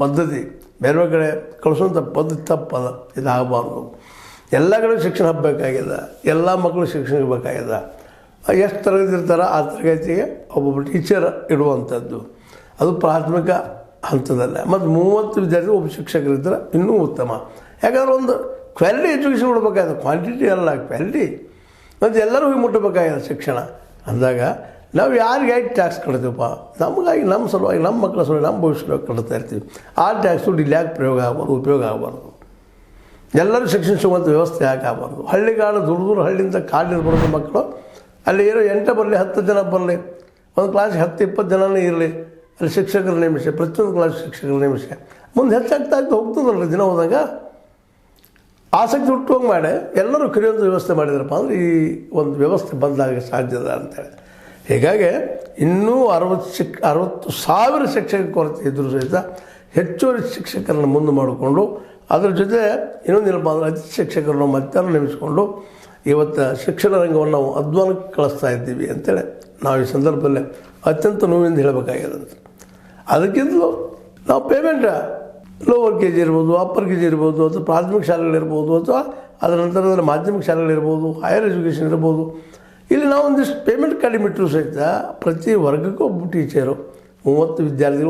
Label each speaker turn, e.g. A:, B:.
A: ಪದ್ಧತಿ ಬೇರೆ ಕಡೆ ಕಳಿಸುವಂಥ ಪದ್ಧತಿ ತಪ್ಪದ, ಇದಾಗಬಾರ್ದು. ಎಲ್ಲ ಕಡೆ ಶಿಕ್ಷಣ ಹಬ್ಬಬೇಕಾಗಿದೆ, ಎಲ್ಲ ಮಕ್ಕಳು ಶಿಕ್ಷಣ ಬೇಕಾಗಿದೆ. ಎಷ್ಟು ತರಗತಿ ಇರ್ತಾರೋ ಆ ತರಗತಿಗೆ ಒಬ್ಬೊಬ್ಬರು ಟೀಚರ್ ಇಡುವಂಥದ್ದು, ಅದು ಪ್ರಾಥಮಿಕ ಹಂತದಲ್ಲೇ. ಮತ್ತು 30 ವಿದ್ಯಾರ್ಥಿಗಳು ಒಬ್ಬ ಶಿಕ್ಷಕರಿದ್ದರೆ ಇನ್ನೂ ಉತ್ತಮ. ಯಾಕಂದ್ರೆ ಒಂದು ಕ್ವಾಲಿಟಿ ಎಜುಕೇಷನ್ ಕೊಡಬೇಕಾಗಿದೆ, ಕ್ವಾಂಟಿಟಿ ಅಲ್ಲ, ಕ್ವಾಲಿಟಿ. ಮತ್ತು ಎಲ್ಲರೂ ಹೋಗಿ ಮುಟ್ಟಬೇಕಾಗಿದೆ ಶಿಕ್ಷಣ ಅಂದಾಗ ನಾವು ಯಾರಿಗೆ ಆಗಿ ಟ್ಯಾಕ್ಸ್ ಕಟ್ತೀವಪ್ಪ, ನಮಗಾಗಿ ನಮ್ಮ ಸಲುವಾಗಿ, ನಮ್ಮ ಮಕ್ಕಳ ಸಲುವಾಗಿ, ನಮ್ಮ ಭವಿಷ್ಯವಾಗಿ ಕಟ್ತಾ ಇರ್ತೀವಿ. ಆ ಟ್ಯಾಕ್ಸು ಡಿಲ್ಯಾಕ್ ಪ್ರಯೋಗ ಆಗಬಾರ್ದು, ಉಪಯೋಗ ಆಗಬಾರ್ದು. ಎಲ್ಲರೂ ಶಿಕ್ಷಣ ಸಿಗುವಂಥ ವ್ಯವಸ್ಥೆ ಯಾಕೆ ಆಗಬಾರ್ದು. ಹಳ್ಳಿಗಾಡು ದೂರ ಹಳ್ಳಿಯಿಂದ ಕಾಡಿರ್ಬಾರ್ದು ಮಕ್ಕಳು. ಅಲ್ಲಿ ಏನೋ 8 ಬರಲಿ 10 ಜನ ಬರಲಿ, ಒಂದು ಕ್ಲಾಸ್ಗೆ 10-20 ಜನನೇ ಇರಲಿ, ಅಲ್ಲಿ ಶಿಕ್ಷಕರ ನೇಮಿಸಿ, ಪ್ರತಿಯೊಂದು ಕ್ಲಾಸ್ ಶಿಕ್ಷಕರ ನೇಮಿಸಿ ಮುಂದೆ ಹೆಚ್ಚಾಗ್ತಾ ಹೋಗ್ತದಲ್ರಿ. ದಿನ ಹೋದಾಗ ಆಸಕ್ತಿ ಹುಟ್ಟುವಂಗೆ ಮಾಡಿ ಎಲ್ಲರೂ ಕಲಿಯುವಂಥ ವ್ಯವಸ್ಥೆ ಮಾಡಿದ್ರಪ್ಪ ಅಂದರೆ ಈ ಒಂದು ವ್ಯವಸ್ಥೆ ಬದಲಾಗ ಸಾಧ್ಯದ ಅಂತೇಳಿ. ಹೀಗಾಗಿ ಇನ್ನೂ 60,000 ಶಿಕ್ಷಕ ಕೊರತೆ ಇದ್ದರೂ ಸಹಿತ ಹೆಚ್ಚುವರಿ ಶಿಕ್ಷಕರನ್ನು ಮುಂದೆ ಮಾಡಿಕೊಂಡು ಅದರ ಜೊತೆ ಇನ್ನೊಂದಿಲ್ಲಪ್ಪ ಅಂದರೆ ಅತಿಥಿ ಶಿಕ್ಷಕರನ್ನು ಮತ್ತಾರು ನೇಮಿಸಿಕೊಂಡು ಇವತ್ತು ಶಿಕ್ಷಣ ರಂಗವನ್ನು ನಾವು ಅಧ್ವಾನಕ್ಕೆ ಕಳಿಸ್ತಾ ಇದ್ದೀವಿ ಅಂತೇಳಿ ನಾವು ಈ ಸಂದರ್ಭದಲ್ಲಿ ಅತ್ಯಂತ ನೋವಿಂದ ಹೇಳಬೇಕಾಗ್ಯದಂತ. ಅದಕ್ಕಿಂತಲೂ ನಾವು ಪೇಮೆಂಟ್ ಲೋವರ್ ಕೆ ಜಿ ಇರ್ಬೋದು, ಅಪ್ಪರ್ ಕೆ ಜಿ ಇರ್ಬೋದು, ಅಥವಾ ಪ್ರಾಥಮಿಕ ಶಾಲೆಗಳಿರ್ಬೋದು, ಅಥವಾ ಅದರ ನಂತರದಲ್ಲಿ ಮಾಧ್ಯಮಿಕ ಶಾಲೆಗಳಿರ್ಬೋದು, ಹೈಯರ್ ಎಜುಕೇಷನ್ ಇರ್ಬೋದು, ಇಲ್ಲಿ ನಾವು ಒಂದಿಷ್ಟು ಪೇಮೆಂಟ್ ಕಡಿಮೆ ಇಟ್ಟರು ಸಹಿತ ಪ್ರತಿ ವರ್ಗಕ್ಕೂ ಒಬ್ಬ ಟೀಚರು 30 ವಿದ್ಯಾರ್ಥಿಗಳು